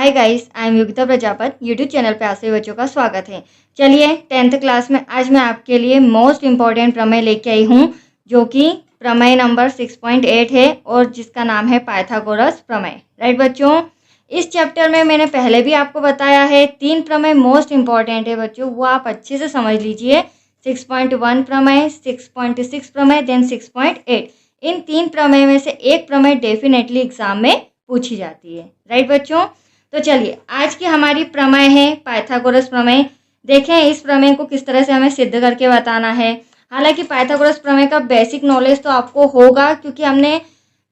Hi guys, I am Yogita Prajapati. YouTube channel पे आप सभी बच्चों का स्वागत है। चलिए 10th क्लास में आज मैं आपके लिए मोस्ट इम्पॉर्टेंट प्रमेय लेके आई हूँ, जो कि प्रमेय नंबर 6.8 है और जिसका नाम है पाइथागोरस प्रमेय। राइट बच्चों, इस चैप्टर में मैंने पहले भी आपको बताया है 3 प्रमेय मोस्ट इम्पॉर्टेंट है बच्चों, वो आप अच्छे से समझ लीजिए। 6.1 प्रमेय, 6.6 प्रमेय, देन 6.8। इन 3 प्रमेय में से एक प्रमेय डेफिनेटली एग्जाम में पूछी जाती है। राइट बच्चों, तो चलिए आज की हमारी प्रमेय है पाइथागोरस प्रमेय। देखें इस प्रमेय को किस तरह से हमें सिद्ध करके बताना है। हालांकि पाइथागोरस प्रमेय का बेसिक नॉलेज तो आपको होगा, क्योंकि हमने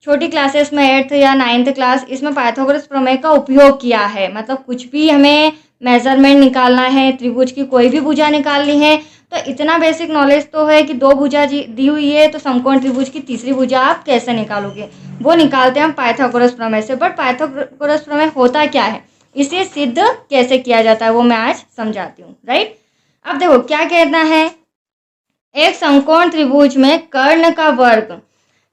छोटी क्लासेस में 8th या 9th क्लास इसमें पाइथागोरस प्रमेय का उपयोग किया है। मतलब कुछ भी हमें मेजरमेंट निकालना है, त्रिभुज की कोई भी भुजा निकालनी है, तो इतना बेसिक नॉलेज तो है कि 2 भुजा दी हुई है तो समकोण त्रिभुज की तीसरी भुजा आप कैसे निकालोगे, वो निकालते हैं हम पाइथागोरस प्रमेय से। बट पाइथागोरस प्रमेय होता क्या है, इसे सिद्ध कैसे किया जाता है, वो मैं आज समझाती हूँ। राइट, अब देखो क्या कहना है। एक समकोण त्रिभुज में कर्ण का वर्ग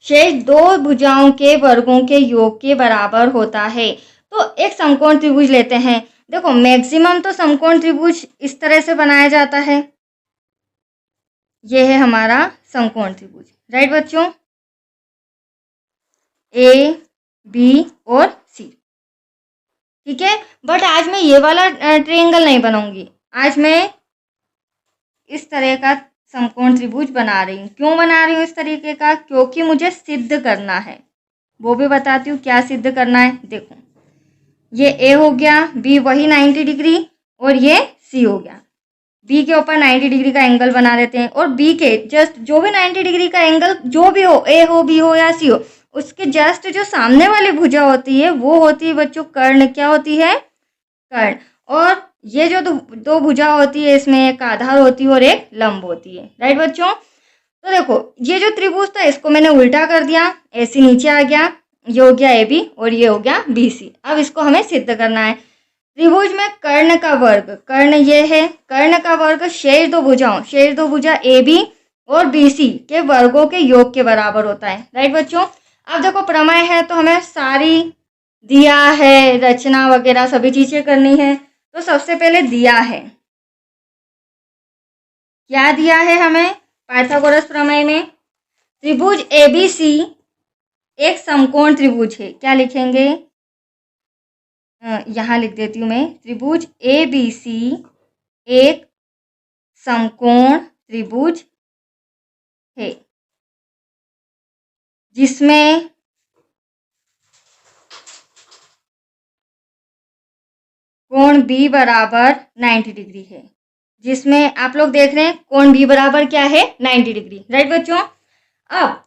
शेष 2 भुजाओं के वर्गों के योग के बराबर होता है। तो एक समकोण त्रिभुज लेते हैं। देखो मैक्सिमम तो समकोण त्रिभुज इस तरह से बनाया जाता है। ये है हमारा समकोण त्रिभुज। राइट बच्चों, ए, बी और सी, ठीक है। बट आज मैं ये वाला ट्रायंगल नहीं बनाऊंगी। आज मैं इस तरह का समकोण त्रिभुज बना रही हूँ। क्यों बना रही हूँ इस तरीके का? क्योंकि मुझे सिद्ध करना है, वो भी बताती हूँ क्या सिद्ध करना है। देखो ये ए हो गया, बी वही 90 डिग्री और ये सी हो गया। बी के ऊपर 90 डिग्री का एंगल बना देते हैं और बी के जस्ट जो भी 90 डिग्री का एंगल जो भी हो, ए हो, बी हो या सी हो, उसके जस्ट जो सामने वाली भुजा होती है वो होती है बच्चों कर्ण। क्या होती है? कर्ण। और ये जो दो भुजा होती है इसमें एक आधार होती है और एक लंब होती है। राइट बच्चों, तो देखो ये जो त्रिभुज था इसको मैंने उल्टा कर दिया, ऐसी नीचे आ गया, ये हो गया ए बी और ये हो गया बी सी। अब इसको हमें सिद्ध करना है। त्रिभुज में कर्ण का वर्ग, कर्ण ये है, कर्ण का वर्ग शेष 2 भुजाओं, शेष 2 भुजा ए बी और बी सी के वर्गों के योग के बराबर होता है। राइट बच्चों, अब देखो प्रमेय है तो हमें सारी दिया है, रचना वगैरह सभी चीजें करनी है। तो सबसे पहले दिया है, क्या दिया है हमें पाइथागोरस प्रमेय में? त्रिभुज एबीसी एक समकोण त्रिभुज है। क्या लिखेंगे? यहाँ लिख देती हूँ मैं, त्रिभुज एबीसी एक समकोण त्रिभुज है जिसमें कोण बी बराबर 90 डिग्री है। जिसमें आप लोग देख रहे हैं कोण बी बराबर क्या है? 90 डिग्री। राइट बच्चों, अब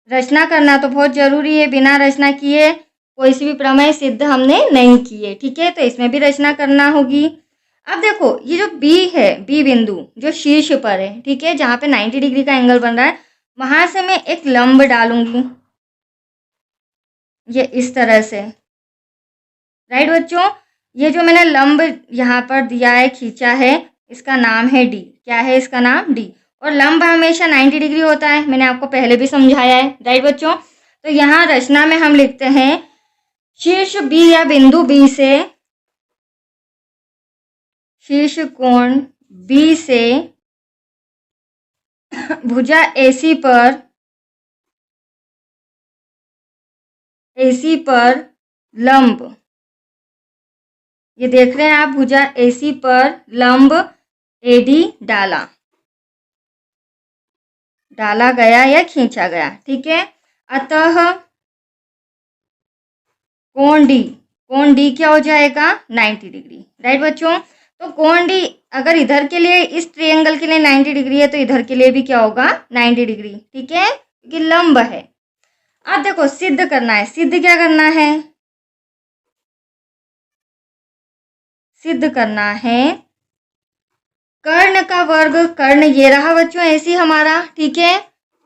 रचना करना तो बहुत जरूरी है। बिना रचना किए कोई सी भी प्रमेय सिद्ध हमने नहीं किए, ठीक है। तो इसमें भी रचना करना होगी। अब देखो ये जो बी है, बी बिंदु जो शीर्ष पर है, ठीक है, जहाँ पे 90 डिग्री का एंगल बन रहा है, वहां से मैं एक लंब डालूंगी, ये इस तरह से। राइट बच्चों, ये जो मैंने लंब यहाँ पर दिया है, खींचा है, इसका नाम है डी। क्या है इसका नाम? डी। और लंब हमेशा 90 डिग्री होता है, मैंने आपको पहले भी समझाया है। राइट बच्चों, तो यहाँ रचना में हम लिखते हैं शीर्ष बी या बिंदु बी से, शीर्ष कोण बी से भुजा एसी पर लंब, ये देख रहे हैं आप, भुजा एसी पर लंब एडी डाला गया या खींचा गया, ठीक है। अतः कोण डी क्या हो जाएगा? 90 डिग्री। राइट बच्चों, तो कोण डी अगर इधर के लिए, इस ट्रायंगल के लिए 90 डिग्री है, तो इधर के लिए भी क्या होगा? 90 डिग्री, ठीक है, क्योंकि लंब है। अब देखो सिद्ध करना है। सिद्ध क्या करना है? सिद्ध करना है कर्ण का वर्ग, कर्ण ये रहा बच्चों एसी हमारा, ठीक है।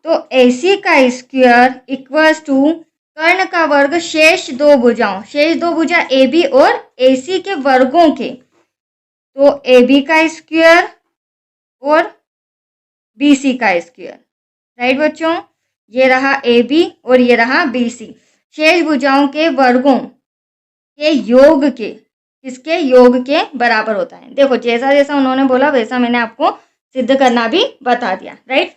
तो एसी का स्क्वायर इक्वल्स टू कर्ण का वर्ग शेष 2 भुजाओं, शेष 2 भुजा ए बी और एसी के वर्गों के, तो ए बी का स्क्वायर और बी सी का स्क्वायर। राइट बच्चों, ये रहा ए बी और ये रहा बी सी, शेष भुजाओं के वर्गों के योग के, किसके योग के बराबर होता है। देखो जैसा जैसा उन्होंने बोला वैसा मैंने आपको सिद्ध करना भी बता दिया, राइट।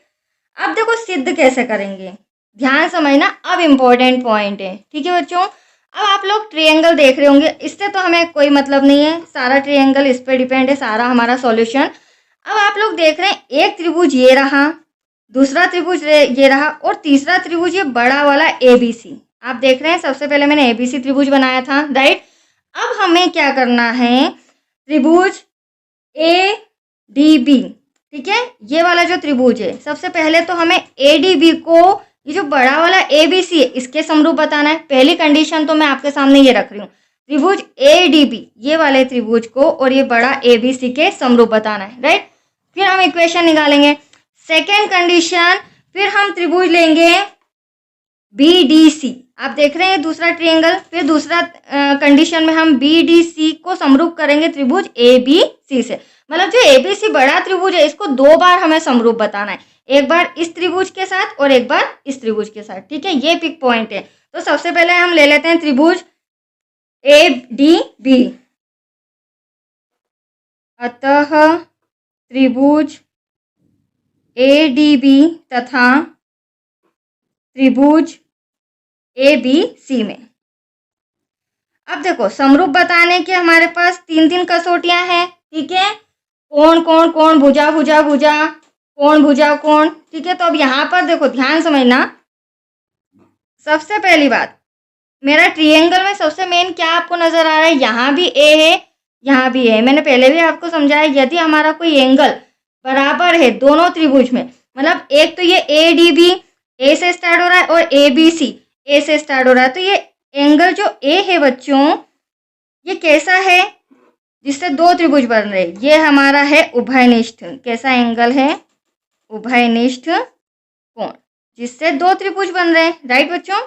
अब देखो सिद्ध कैसे करेंगे, ध्यान समझना, अब इम्पोर्टेंट पॉइंट है, ठीक है बच्चों। अब आप लोग ट्रायंगल देख रहे होंगे, इससे तो हमें कोई मतलब नहीं है, सारा ट्रायंगल इस पे डिपेंड है, सारा हमारा सॉल्यूशन। अब आप लोग देख रहे हैं एक त्रिभुज ये रहा, दूसरा त्रिभुज ये रहा, और तीसरा त्रिभुज ये बड़ा वाला ABC। आप देख रहे हैं सबसे पहले मैंने ABC त्रिभुज बनाया था, राइट। अब हमें क्या करना है, त्रिभुज ADB, ठीक है, ये वाला जो त्रिभुज है, सबसे पहले तो हमें ADB को, ये जो बड़ा वाला ABC है, इसके समरूप बताना है। पहली कंडीशन तो मैं आपके सामने ये रख रही हूँ, त्रिभुज ADB ये वाले त्रिभुज को और ये बड़ा ABC के समरूप बताना है, राइट। फिर हम इक्वेशन निकालेंगे। सेकेंड कंडीशन, फिर हम त्रिभुज लेंगे BDC, आप देख रहे हैं दूसरा ट्रायंगल। फिर दूसरा कंडीशन में हम BDC को समरूप करेंगे त्रिभुज ABC से, मतलब जो ABC बड़ा त्रिभुज है इसको दो बार हमें समरूप बताना है, एक बार इस त्रिभुज के साथ और एक बार इस त्रिभुज के साथ, ठीक है, ये पिक पॉइंट है। तो सबसे पहले हम ले लेते हैं त्रिभुज ADB, अतः त्रिभुज ADB तथा त्रिभुज ABC में। अब देखो समरूप बताने के हमारे पास तीन तीन कसौटियां हैं, ठीक है, कोण कोण कोण, भुजा भुजा भुजा, कोण भुजा कोण, ठीक है। तो अब यहाँ पर देखो ध्यान समझना, सबसे पहली बात, मेरा ट्रायंगल में सबसे मेन क्या आपको नजर आ रहा है, यहाँ भी A है, यहाँ भी है। मैंने पहले भी आपको समझाया, यदि हमारा कोई एंगल बराबर है दोनों त्रिभुज में, मतलब एक तो ये ADB A से स्टार्ट हो रहा है और ABC A से स्टार्ट हो रहा है, तो ये एंगल जो A है बच्चों, ये कैसा है, जिससे दो त्रिभुज बन रहे, ये हमारा है उभयनिष्ठ। कैसा एंगल है, उभयनिष्ठ कोण, जिससे दो त्रिभुज बन रहे, राइट बच्चों।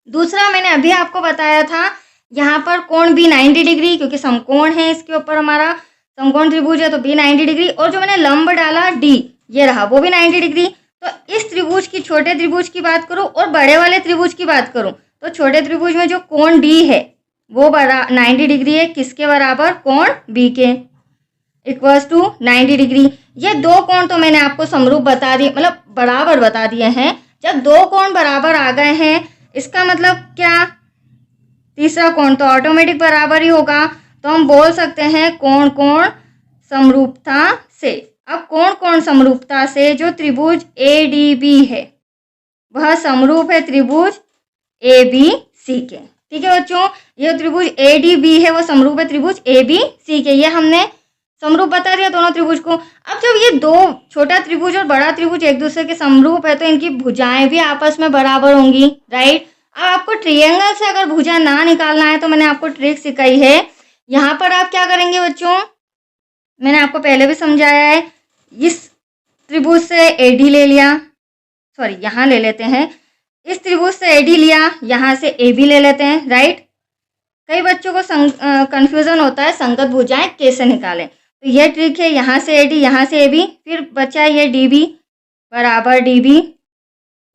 दूसरा मैंने अभी आपको बताया था, यहाँ पर कोण भी 90 डिग्री, क्योंकि समकोण है इसके ऊपर हमारा, समकोण त्रिभुज है तो भी 90 डिग्री, और जो मैंने लंब डाला D ये रहा, वो भी 90 डिग्री। तो इस त्रिभुज की, छोटे त्रिभुज की बात करूं और बड़े वाले त्रिभुज की बात करूं, तो छोटे त्रिभुज में जो कोण D है वो बड़ा 90 डिग्री है, किसके बराबर, कोण B के, इक्वल्स टू 90 डिग्री। ये दो कोण तो मैंने आपको समरूप बता दिए, मतलब बराबर बता दिए हैं। जब दो कोण बराबर आ गए हैं, इसका मतलब क्या, तीसरा कोण तो ऑटोमेटिक बराबर ही होगा, तो हम बोल सकते हैं कोण कोण समरूपता से। अब कोण कोण समरूपता से जो त्रिभुज ADB है वह समरूप है त्रिभुज ABC के, ठीक है बच्चों। ये त्रिभुज ADB है वो समरूप है त्रिभुज ABC के, ये हमने समरूप बता दिया दोनों त्रिभुज को। अब जब ये दो, छोटा त्रिभुज और बड़ा त्रिभुज एक दूसरे के समरूप है, तो इनकी भुजाएं भी आपस में बराबर होंगी, राइट। अब आपको ट्रायंगल से अगर भुजा ना निकालना है तो मैंने आपको ट्रिक सिखाई है, यहाँ पर आप क्या करेंगे बच्चों, मैंने आपको पहले भी समझाया है, इस त्रिभुज से AD ले लिया, सॉरी यहाँ ले लेते हैं, इस त्रिभुज से AD लिया, यहाँ से AB ले लेते हैं, राइट। कई बच्चों को कंफ्यूजन होता है संगत भुजाएं कैसे निकालें, तो यह ट्रिक है, यहाँ से AD, यहाँ से AB, फिर बचा ये DB बराबर DB,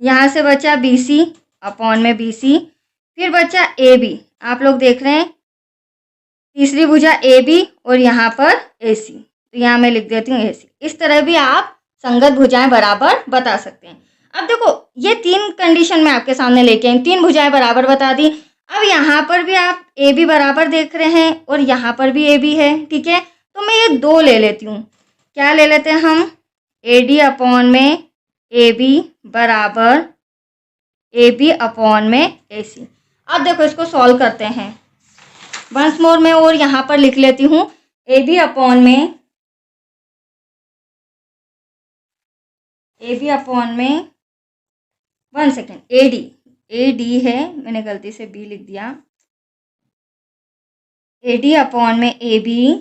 यहाँ से बचा BC अपॉन में BC, फिर बचा AB, आप लोग देख रहे हैं तीसरी भुजा AB और यहाँ पर AC, तो यहाँ मैं लिख देती हूँ AC। इस तरह भी आप संगत भुजाएं बराबर बता सकते हैं। अब देखो ये तीन कंडीशन में आपके सामने लेके आई, तीन भुजाएं बराबर बता दी। अब यहाँ पर भी आप AB बराबर देख रहे हैं और यहाँ पर भी AB है, ठीक है, तो मैं ये दो ले लेती हूँ। क्या ले लेते हैं हम, AD अपॉन में AB बराबर AB अपॉन में AC। अब देखो इसको सॉल्व करते हैं वंस मोर में, और यहाँ पर लिख लेती हूँ AB अपॉन में 1 सेकेंड, AD है, मैंने गलती से B लिख दिया, AD अपॉन में AB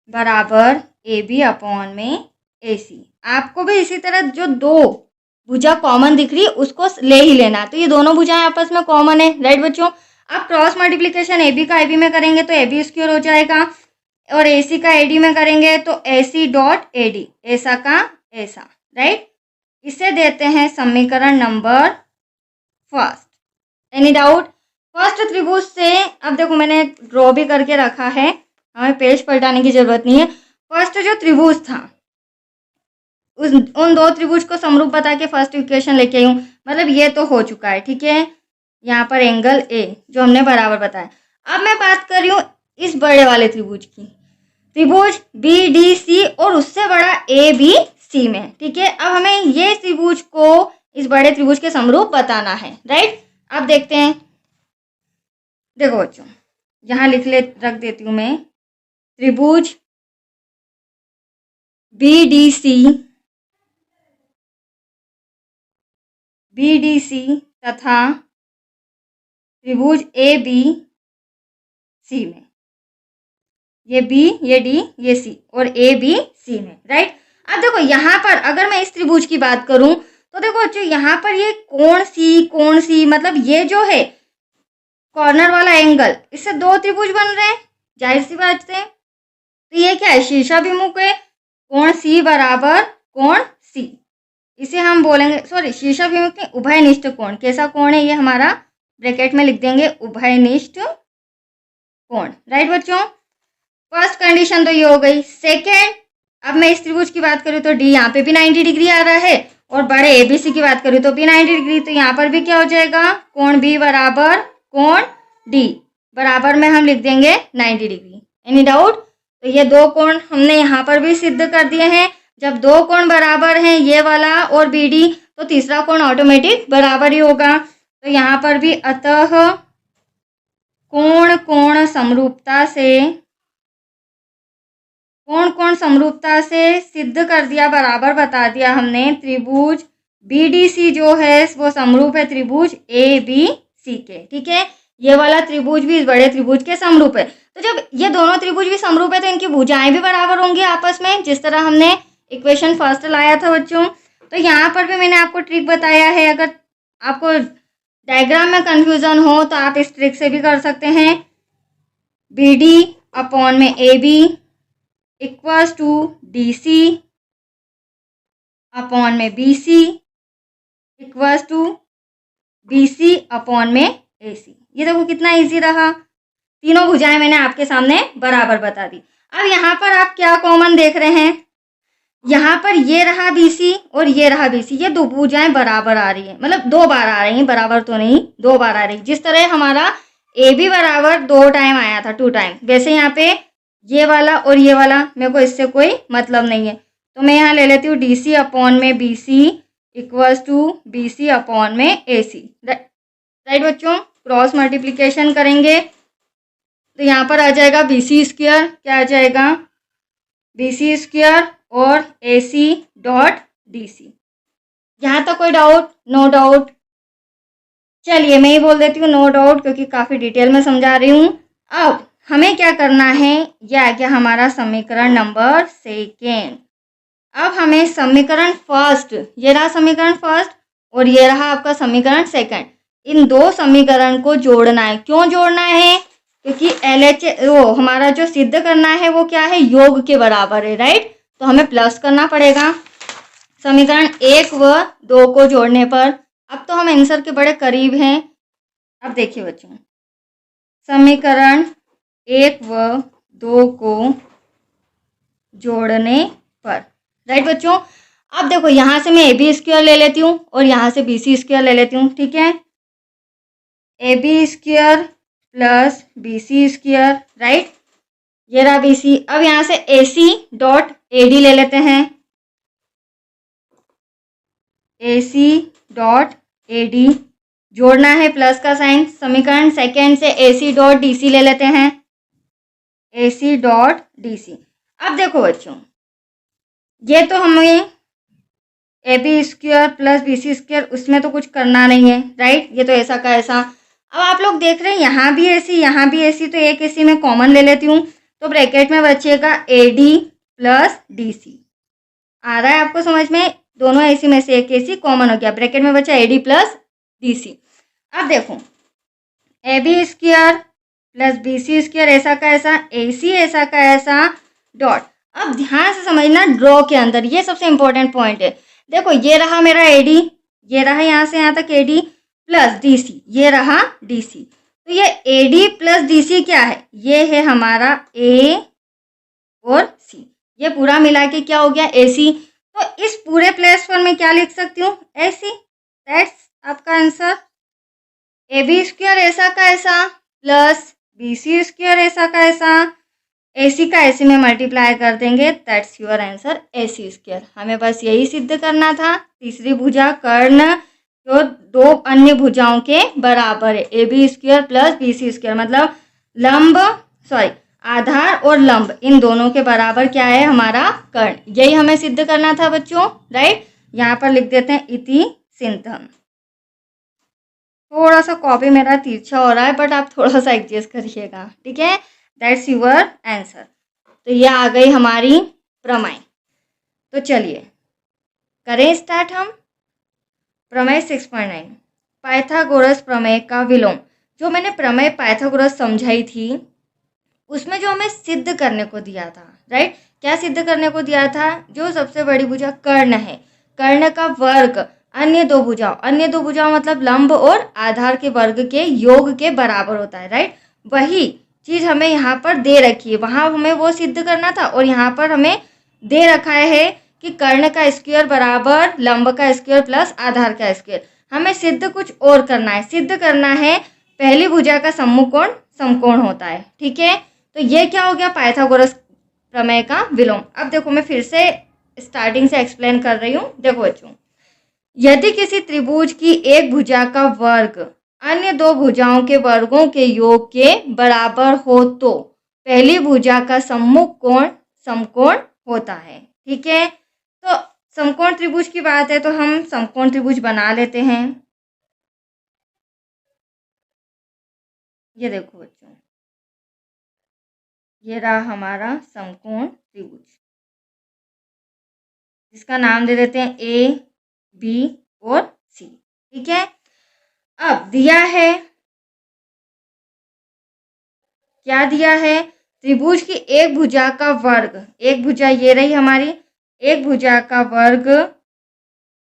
बराबर AB अपॉन में AC। आपको भी इसी तरह जो दो भुजा कॉमन दिख रही है उसको ले ही लेना, तो ये दोनों भुजाएं आपस में कॉमन है, राइट बच्चों। अब क्रॉस मल्टीप्लिकेशन AB का AB में करेंगे तो AB स्क्वायर हो जाएगा, और AC का AD में करेंगे तो AC डॉट AD, ऐसा का ऐसा, राइट। इसे देते हैं समीकरण number first. Any doubt, first त्रिभुज से अब देखो मैंने ड्रॉ भी करके रखा है, हमें पेज पलटाने की जरूरत नहीं है। फर्स्ट जो त्रिभुज था उन दो त्रिभुज को समरूप बता के फर्स्ट इक्वेशन लेके आई हूँ, मतलब ये तो हो चुका है, ठीक है। यहाँ पर एंगल ए जो हमने बराबर बताया। अब मैं बात कर रही हूँ इस बड़े वाले त्रिभुज की, त्रिभुज बी डी सी और उससे बड़ा ए बी सी में, ठीक है। अब हमें ये त्रिभुज को इस बड़े त्रिभुज के समरूप बताना है, राइट। अब देखते हैं, देखो बच्चों यहाँ रख देती हूँ मैं, त्रिभुज बी डी सी तथा त्रिभुज ए बी सी में, ये बी ये डी ये सी और ए बी सी में, राइट। अब देखो यहाँ पर अगर मैं इस त्रिभुज की बात करूं तो देखो बच्चों यहाँ पर ये कोण सी मतलब ये जो है कॉर्नर वाला एंगल, इससे दो त्रिभुज बन रहे हैं, जाहिर सी बात है। तो ये क्या है, शीर्षाभिमुख है, कोण सी बराबर कोण सी, इसे हम बोलेंगे, सॉरी शीर्षाभिमुख नहीं, उभयनिष्ठ कोण। कैसा कोण है ये हमारा, ब्रैकेट में लिख देंगे उभयनिष्ठ कोण, राइट बच्चों। फर्स्ट कंडीशन तो ये हो गई। सेकेंड, अब मैं इस त्रिभुज की बात करूँ तो डी यहाँ पे भी 90 डिग्री आ रहा है और बड़े एबीसी की बात करूँ तो भी 90 डिग्री, तो यहाँ पर भी क्या हो जाएगा, कोण बी बराबर कोण डी, बराबर में हम लिख देंगे 90 डिग्री। Any doubt? तो ये दो कोण हमने यहाँ पर भी सिद्ध कर दिए हैं। जब दो कोण बराबर हैं, ये वाला और बी डी, तो तीसरा कोण ऑटोमेटिक बराबर ही होगा। तो यहाँ पर भी अतः कोण समरूपता से सिद्ध कर दिया, बराबर बता दिया हमने, त्रिभुज बीडीसी जो है वो समरूप है त्रिभुज ए बी सी के, ठीक है। ये वाला त्रिभुज भी इस बड़े त्रिभुज के समरूप है। तो जब ये दोनों त्रिभुज भी समरूप है तो इनकी भुजाएं भी बराबर होंगी आपस में, जिस तरह हमने इक्वेशन फर्स्ट लाया था बच्चों। तो यहाँ पर भी मैंने आपको ट्रिक बताया है, अगर आपको डायग्राम में कंफ्यूजन हो तो आप इस ट्रिक से भी कर सकते हैं। बी डी अपॉन में a b equals to d c upon में b C equals to b c upon में ए सी। ये देखो कितना इजी रहा, तीनों भुजाएं मैंने आपके सामने बराबर बता दी। अब यहाँ पर आप क्या कॉमन देख रहे हैं, यहाँ पर ये रहा BC और ये रहा BC, ये दो भुजाएं बराबर आ रही है, मतलब दो बार आ रही हैं, बराबर तो नहीं, दो बार आ रही। जिस तरह हमारा AB बराबर 2 टाइम आया था, 2 टाइम, वैसे यहाँ पे ये वाला और ये वाला मेरे को इससे कोई मतलब नहीं है, तो मैं यहाँ ले लेती हूँ DC अपॉन में BC equals to BC upon में AC, राइट बच्चों। क्रॉस मल्टीप्लीकेशन करेंगे तो यहाँ पर आ जाएगा BC स्क्वायर, क्या आ जाएगा BC स्क्वायर और AC डॉट DC। यहाँ तक कोई डाउट? No doubt. चलिए मैं ही बोल देती हूँ नो डाउट, क्योंकि काफ़ी डिटेल में समझा रही हूँ। अब हमें क्या करना है, यह आ गया हमारा समीकरण नंबर सेकेंड। अब हमें समीकरण फर्स्ट, ये रहा समीकरण फर्स्ट और ये रहा आपका समीकरण सेकंड, इन दो समीकरण को जोड़ना है। क्यों जोड़ना है? क्योंकि LH वो हमारा जो सिद्ध करना है वो क्या है, योग के बराबर है, राइट। तो हमें प्लस करना पड़ेगा समीकरण 1 व 2 को जोड़ने पर। अब तो हम आंसर के बड़े करीब हैं। अब देखिए बच्चों, समीकरण 1 व 2 को जोड़ने पर, राइट बच्चों। अब देखो यहाँ से मैं AB स्क्वायर ले लेती हूँ और यहाँ से BC स्क्वायर ले लेती हूँ, ठीक है। AB square plus BC square, right, ये रहा BC। अब यहाँ से AC डॉट AD ले लेते हैं, AC डॉट AD जोड़ना है, प्लस का साइन। समीकरण सेकेंड से AC डॉट DC ले लेते हैं, AC डॉट DC। अब देखो बच्चों, ये तो हमें AB square plus BC square, उसमें तो कुछ करना नहीं है, राइट, ये तो ऐसा का ऐसा। अब आप लोग देख रहे हैं यहाँ भी AC यहाँ भी AC, तो एक AC में कॉमन ले लेती हूँ, तो ब्रैकेट में बचेगा AD प्लस DC। आ रहा है आपको समझ में? दोनों AC में से एक AC कॉमन हो गया, ब्रैकेट में बचा AD प्लस DC। अब देखो AB square plus BC square ऐसा का ऐसा, AC ऐसा का ऐसा डॉट। अब ध्यान से समझना, ड्रॉ के अंदर ये सबसे इंपॉर्टेंट पॉइंट है। देखो ये रहा मेरा AD, ये रहा यहाँ से यहाँ तक AD प्लस DC, ये रहा DC। तो ये AD प्लस DC क्या है, ये है हमारा A और C, ये पूरा मिला के क्या हो गया AC। तो इस पूरे प्लेस पर मैं क्या लिख सकती हूँ, AC। दैट्स आपका आंसर। AB स्क्वायर ऐसा का ऐसा प्लस BC स्क्वायर ऐसा का ऐसा, AC का AC में मल्टीप्लाई कर देंगे, that's your answer AC square. हमें बस यही सिद्ध करना था, तीसरी भुजा कर्ण जो दो अन्य भुजाओं के बराबर है, AB square plus BC square, मतलब लंब आधार और लंब इन दोनों के बराबर क्या है, हमारा कर्ण। यही हमें सिद्ध करना था बच्चों, राइट। यहाँ पर लिख देते हैं इति सिद्धम। थोड़ा सा कॉपी मेरा तिरछा हो रहा है, बट आप थोड़ा सा एडजस्ट करिएगा, ठीक है। That's your answer. तो ये आ गई हमारी प्रमेय। तो चलिए करें स्टार्ट हम। प्रमेय 6.9 पाइथागोरस प्रमेय का विलोम। जो मैंने प्रमेय पाइथागोरस समझाई थी उसमें जो हमें सिद्ध करने को दिया था, राइट, क्या सिद्ध करने को दिया था, जो सबसे बड़ी भुजा कर्ण है, कर्ण का वर्ग अन्य दो भुजाओं मतलब लंब और आधार के वर्ग के योग के बराबर होता है, राइट। वही चीज हमें यहाँ पर दे रखी है, वहां हमें वो सिद्ध करना था, और यहाँ पर हमें दे रखा है कि कर्ण का स्क्वायर बराबर लंब का स्क्वायर प्लस आधार का स्क्वायर। हमें सिद्ध कुछ और करना है, सिद्ध करना है पहली भुजा का सम्मुख कोण समकोण होता है, ठीक है। तो ये क्या हो गया, पाइथागोरस प्रमेय का विलोम। अब देखो मैं फिर से स्टार्टिंग से एक्सप्लेन कर रही हूँ। देखो बच्चों, यदि किसी त्रिभुज की एक भुजा का वर्ग अन्य दो भुजाओं के वर्गों के योग के बराबर हो तो पहली भुजा का सम्मुख कोण समकोण होता है, ठीक है। तो समकोण त्रिभुज की बात है तो हम समकोण त्रिभुज बना लेते हैं। ये देखो बच्चों, ये रहा हमारा समकोण त्रिभुज, जिसका नाम दे देते हैं A, B और C, ठीक है। अब दिया है, क्या दिया है, त्रिभुज की एक भुजा का वर्ग, एक भुजा ये रही हमारी, एक भुजा का वर्ग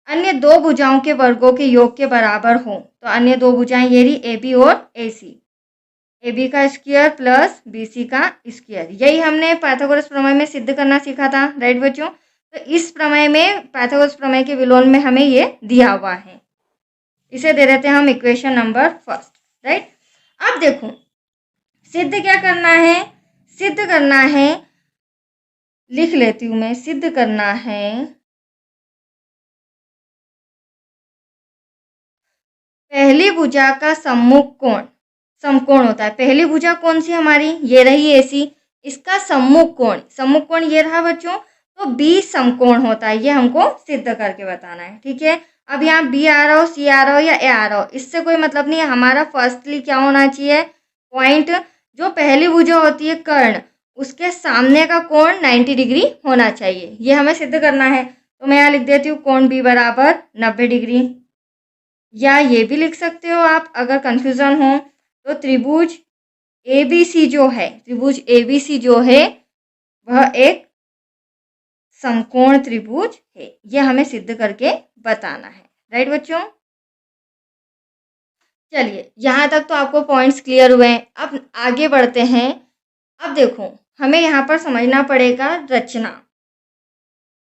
अन्य दो भुजाओं के वर्गों के योग के बराबर हो। तो अन्य दो भुजाएं ये रही AB और AC, AB का स्क्वायर प्लस BC का स्क्वायर। यही हमने पाइथागोरस प्रमेय में सिद्ध करना सीखा था, राइट बच्चों। तो इस प्रमेय में पाइथागोरस प्रमेय के विलोम में हमें ये दिया हुआ है, इसे दे देते हैं हम इक्वेशन नंबर फर्स्ट, राइट। अब देखो सिद्ध क्या करना है, सिद्ध करना है, लिख लेती हूं मैं, सिद्ध करना है पहली भुजा का सम्मुख कोण समकोण होता है। पहली भुजा कौन सी हमारी, ये रही AC, इसका सम्मुख कोण ये रहा बच्चों, तो B समकोण होता है। ये हमको सिद्ध करके बताना है, ठीक है। अब यहाँ B आ रहा हो, C आ रहा हो या A आ रहा हो, इससे कोई मतलब नहीं है। हमारा फर्स्टली क्या होना चाहिए, पॉइंट जो पहली भुजा होती है कर्ण, उसके सामने का कोण 90 डिग्री होना चाहिए, ये हमें सिद्ध करना है। तो मैं यहाँ लिख देती हूँ कोण B बराबर 90 डिग्री, या ये भी लिख सकते हो आप अगर कंफ्यूजन हो तो त्रिभुज ABC जो है, त्रिभुज ABC जो है वह एक समकोण त्रिभुज है। यह हमें सिद्ध करके बताना है, राइट बच्चों। चलिए यहाँ तक तो आपको पॉइंट्स क्लियर हुए हैं, अब आगे बढ़ते हैं। अब देखो हमें यहाँ पर समझना पड़ेगा रचना।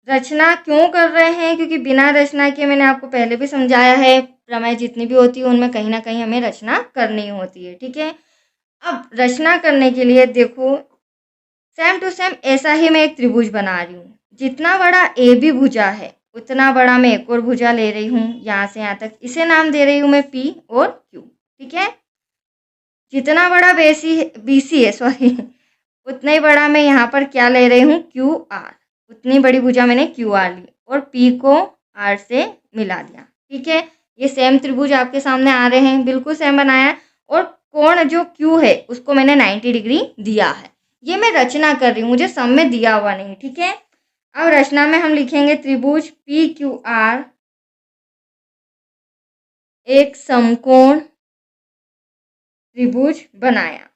रचना क्यों कर रहे हैं, क्योंकि बिना रचना के, मैंने आपको पहले भी समझाया है, प्रमेय जितनी भी होती है उनमें कहीं ना कहीं हमें रचना करनी होती है, ठीक है। अब रचना करने के लिए देखो सेम टू सेम ऐसा ही मैं एक त्रिभुज बना रही हूँ। जितना बड़ा AB भुजा है उतना बड़ा मैं एक और भुजा ले रही हूँ, यहाँ से यहाँ तक, इसे नाम दे रही हूँ मैं P और Q, ठीक है। जितना बड़ा BC है उतना ही बड़ा मैं यहाँ पर क्या ले रही हूँ, QR, उतनी बड़ी भुजा मैंने QR ली और P को R से मिला दिया, ठीक है। ये सेम त्रिभुज आपके सामने आ रहे हैं, बिल्कुल सेम बनाया है, और कोण जो Q है उसको मैंने 90 डिग्री दिया है। ये मैं रचना कर रही हूँ, मुझे सम में दिया हुआ नहीं, ठीक है। अब रचना में हम लिखेंगे त्रिभुज PQR एक समकोण त्रिभुज बनाया,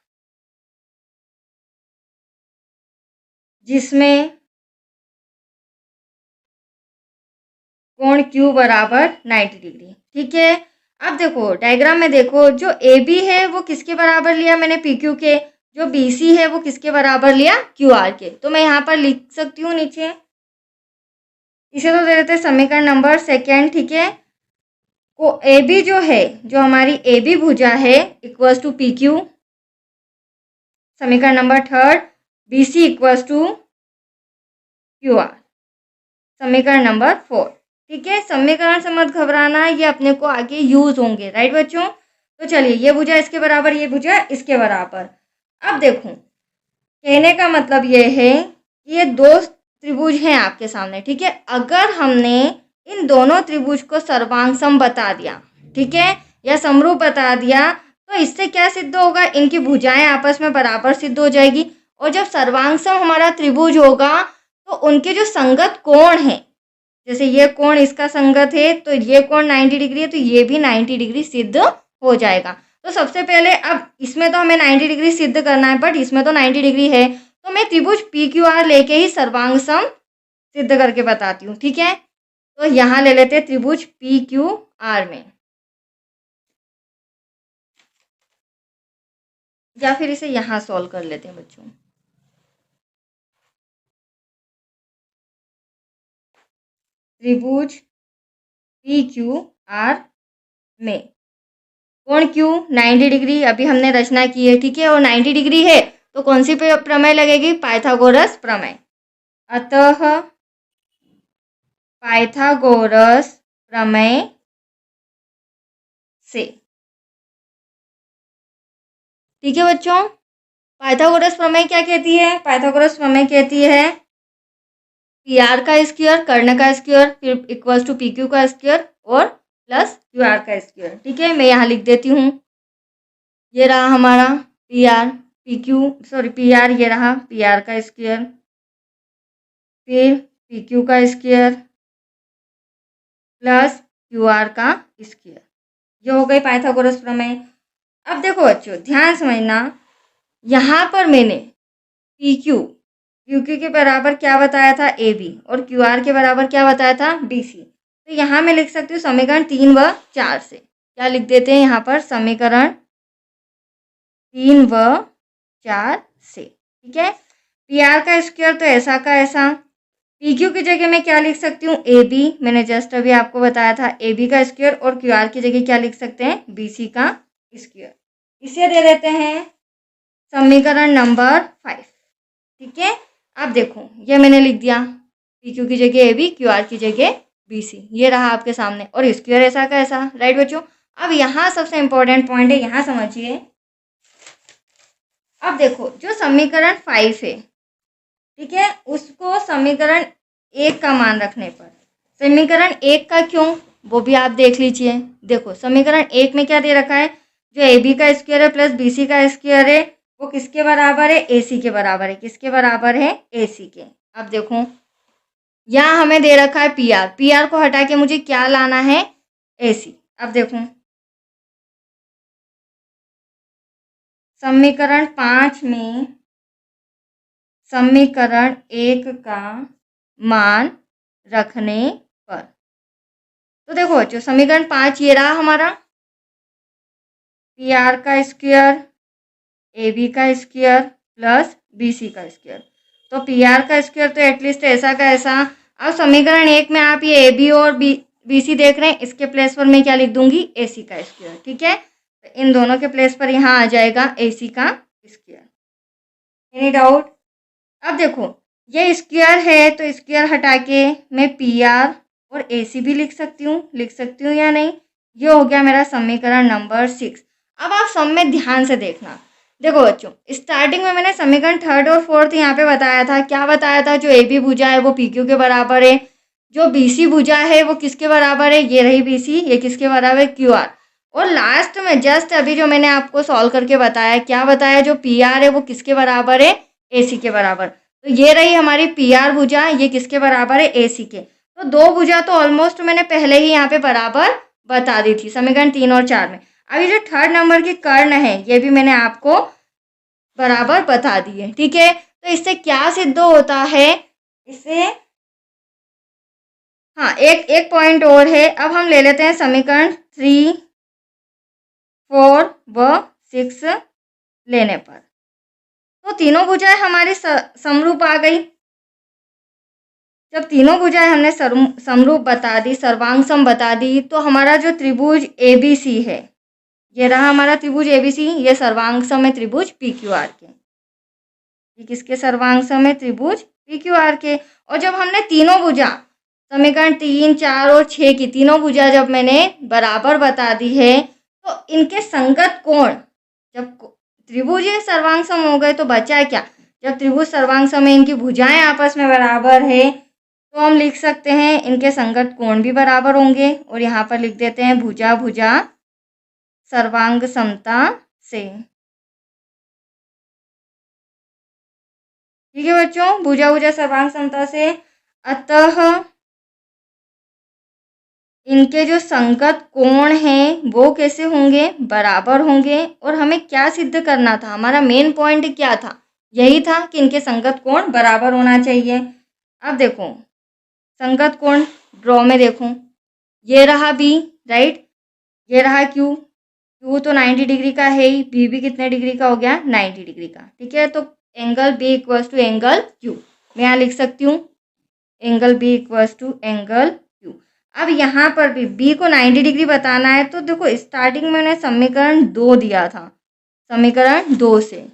जिसमें कोण Q बराबर 90 डिग्री, ठीक है। अब देखो डायग्राम में देखो, जो ए बी है वो किसके बराबर लिया मैंने पी क्यू के, जो बी सी है वो किसके बराबर लिया क्यू आर के। तो मैं यहाँ पर लिख सकती हूँ नीचे, इसे तो दे देते हैं समीकरण नंबर सेकेंड, ठीक है। को ए बी जो है, जो हमारी ए बी भुजा है इक्वल्स टू पी क्यू, समीकरण number third B C equals to Q R, समीकरण नंबर फोर, ठीक है। समीकरण से मत घबराना, ये अपने को आगे यूज होंगे, राइट बच्चों। तो चलिए ये भुजा इसके बराबर, ये भुजा इसके बराबर। अब देखो कहने का मतलब ये है कि ये दो त्रिभुज हैं आपके सामने, ठीक है। अगर हमने इन दोनों त्रिभुज को सर्वांग सम बता दिया, ठीक है, या समरूप बता दिया, तो इससे क्या सिद्ध होगा, इनकी भुजाएं आपस में बराबर सिद्ध हो जाएगी। और जब सर्वांग सम हमारा त्रिभुज होगा तो उनके जो संगत कोण है, जैसे ये कोण इसका संगत है तो ये कोण 90 डिग्री है, तो ये भी 90 डिग्री सिद्ध हो जाएगा। तो सबसे पहले अब इसमें तो हमें 90 डिग्री सिद्ध करना है, बट इसमें तो 90 डिग्री है, तो मैं त्रिभुज पी क्यू आर लेके ही सर्वांग सम सिद्ध करके बताती हूँ, ठीक है। तो यहाँ ले लेते हैं त्रिभुज पी क्यू आर में, या फिर इसे यहाँ सॉल्व कर लेते हैं बच्चों। त्रिभुज पी क्यू आर में कोण क्यू 90 डिग्री अभी हमने रचना की है, ठीक है, और 90 डिग्री है तो कौन सी प्रमेय लगेगी, पाइथागोरस प्रमेय। अतः पाइथागोरस प्रमेय से, ठीक है बच्चों। पाइथागोरस प्रमेय क्या कहती है, पाइथागोरस प्रमेय कहती है पी आर का स्क्वायर, कर्ण का स्क्वायर, फिर इक्वल्स टू पी क्यू का स्क्वायर और प्लस क्यू आर का स्क्वायर, ठीक है। मैं यहाँ लिख देती हूँ, ये रहा हमारा P R, P Q sorry P R, ये रहा पी आर का स्क्वायर, फिर पी क्यू का स्क्वायर प्लस क्यू आर का स्क्वायर, ये हो गई पाइथागोरस प्रमेय। अब देखो बच्चों ध्यान समझना, यहाँ पर मैंने पी क्यू के बराबर क्या बताया था ए बी, और क्यू आर के बराबर क्या बताया था बी सी। तो यहाँ मैं लिख सकती हूँ समीकरण 3 व 4 से, क्या लिख देते हैं यहाँ पर, समीकरण 3 व 4 से, ठीक है। पी आर का स्क्वायर तो ऐसा का ऐसा, पी क्यू की जगह मैं क्या लिख सकती हूँ ए बी, मैंने जस्ट अभी आपको बताया था ए बी का स्क्वायर, और क्यू आर की जगह क्या लिख सकते हैं बी सी का स्क्वायर। इसे दे देते हैं समीकरण नंबर 5, ठीक है। अब देखो ये मैंने लिख दिया, पी क्यू की जगह ए बी, क्यू आर की जगह बी सी, ये रहा आपके सामने, और स्क्वायर ऐसा का ऐसा, राइट बच्चों। अब यहाँ सबसे इंपॉर्टेंट पॉइंट है, यहाँ समझिए। अब देखो जो समीकरण 5 है, ठीक है, उसको समीकरण 1 का मान रखने पर, समीकरण 1 का क्यों वो भी आप देख लीजिए। देखो समीकरण 1 में क्या दे रखा है, जो ए बी का स्क्वायर है प्लस बी सी का स्क्वायर है वो किसके बराबर है, ए सी के बराबर है, किसके बराबर है ए सी के। अब देखो यहाँ हमें दे रखा है पी आर, पी आर को हटा के मुझे क्या लाना है ए सी। अब देखो समीकरण 5 में समीकरण 1 का मान रखने पर, तो देखो बच्चों समीकरण 5 ये रहा हमारा, पी आर का स्क्वायर, ए बी का स्क्वायर प्लस बी सी का स्क्वायर। तो पी आर का स्क्वायर तो एटलीस्ट ऐसा का ऐसा। अब समीकरण 1 में आप ये ए बी और बी सी देख रहे हैं, इसके प्लेस पर मैं क्या लिख दूंगी ए सी का स्क्वायर, ठीक है। तो इन दोनों के प्लेस पर यहाँ आ जाएगा ए सी का स्क्वायर। Any doubt. अब देखो ये स्क्वायर है तो स्क्वायर हटा के मैं पी आर और ए सी भी लिख सकती हूँ या नहीं। ये हो गया मेरा समीकरण नंबर 6। अब आप सब में ध्यान से देखना। देखो बच्चों स्टार्टिंग में मैंने समीकरण 3rd और 4th यहाँ पे बताया था, क्या बताया था, जो ए बी भुजा है वो पी क्यू के बराबर है, जो बी सी भुजा है वो किसके बराबर है, ये रही बी सी, ये किसके बराबर है क्यू आर। और लास्ट में जस्ट अभी जो मैंने आपको सॉल्व करके बताया, क्या बताया, जो पी आर है वो किसके बराबर है ए सी के बराबर। तो ये रही हमारी पी आर भुजा, ये किसके बराबर है ए सी के। तो दो भुजा तो ऑलमोस्ट मैंने पहले ही यहाँ पे बराबर बता दी थी समीकरण 3 और 4 में। अभी जो 3rd नंबर की कर्ण है ये भी मैंने आपको बराबर बता दी है, ठीक है। तो इससे क्या सिद्ध होता है, इससे हाँ एक पॉइंट और है। अब हम ले लेते हैं समीकरण 3 4 व 6 लेने पर। तो तीनों भुजाएं हमारी समरूप आ गई। जब तीनों भुजाएं हमने समरूप बता दी, सर्वांग बता दी, तो हमारा जो त्रिभुज ABC है, ये रहा हमारा त्रिभुज ABC, ये सर्वांग है त्रिभुज PQR के। ये किसके सर्वांग है? त्रिभुज PQR के। और जब हमने तीनों भुजा समीकरण 3, 4 और 6 की तीनों भुजा जब मैंने बराबर बता दी है, तो इनके संगत कोण, जब त्रिभुज सर्वांग सम हो गए तो बचा क्या? जब त्रिभुज सर्वांग सम में इनकी भुजाएं आपस में बराबर है, तो हम लिख सकते हैं इनके संगत कोण भी बराबर होंगे। और यहाँ पर लिख देते हैं भुजा भुजा सर्वांग समता से। ठीक है बच्चों, भुजा भुजा सर्वांग समता से। अतः इनके जो संगत कोण हैं वो कैसे होंगे? बराबर होंगे। और हमें क्या सिद्ध करना था? हमारा मेन पॉइंट क्या था? यही था कि इनके संगत कोण बराबर होना चाहिए। अब देखो संगत कोण ड्रॉ में देखो, ये रहा B, राइट, ये रहा Q। Q तो 90 डिग्री का है ही, B भी कितने डिग्री का हो गया? 90 डिग्री का। ठीक है, तो angle B equals to angle Q। मैं यहाँ लिख सकती हूँ angle B equals to angle Q। अब यहाँ पर भी B को 90 डिग्री बताना है, तो देखो स्टार्टिंग में मैंने समीकरण 2 दिया था, समीकरण 2 से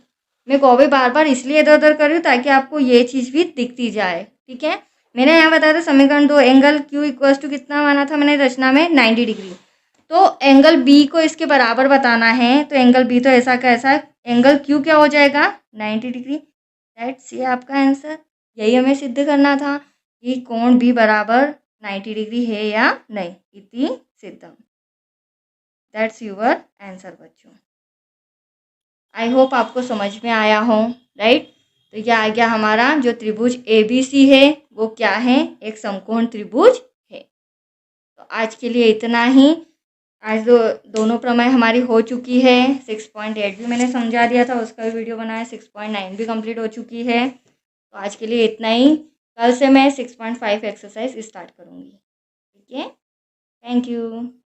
मैं को भी बार बार इसलिए इधर उधर कर रही हूँ ताकि आपको ये चीज़ भी दिखती जाए। ठीक है, मैंने यहाँ बताया था समीकरण 2 एंगल Q इक्वल्स टू कितना माना था मैंने रचना में? 90 डिग्री। तो एंगल B को इसके बराबर बताना है, तो एंगल B तो ऐसा का ऐसा, एंगल Q क्या हो जाएगा? 90 डिग्री। दैट्स ये आपका आंसर। यही हमें सिद्ध करना था कि कोण B बराबर 90 डिग्री है या नहीं। इति सिद्धम। दैट्स योर आंसर बच्चों। आई होप आपको समझ में आया हो, राइट। तो यह आ गया हमारा जो त्रिभुज ABC है वो क्या है? एक समकोण त्रिभुज है। तो आज के लिए इतना ही। आज दोनों प्रमेय हमारी हो चुकी है। 6.8 भी मैंने समझा दिया था, उसका भी वीडियो बनाया। 6.9 भी कंप्लीट हो चुकी है। तो आज के लिए इतना ही। कल से मैं 6.5 एक्सरसाइज स्टार्ट करूँगी। ठीक है, थैंक यू।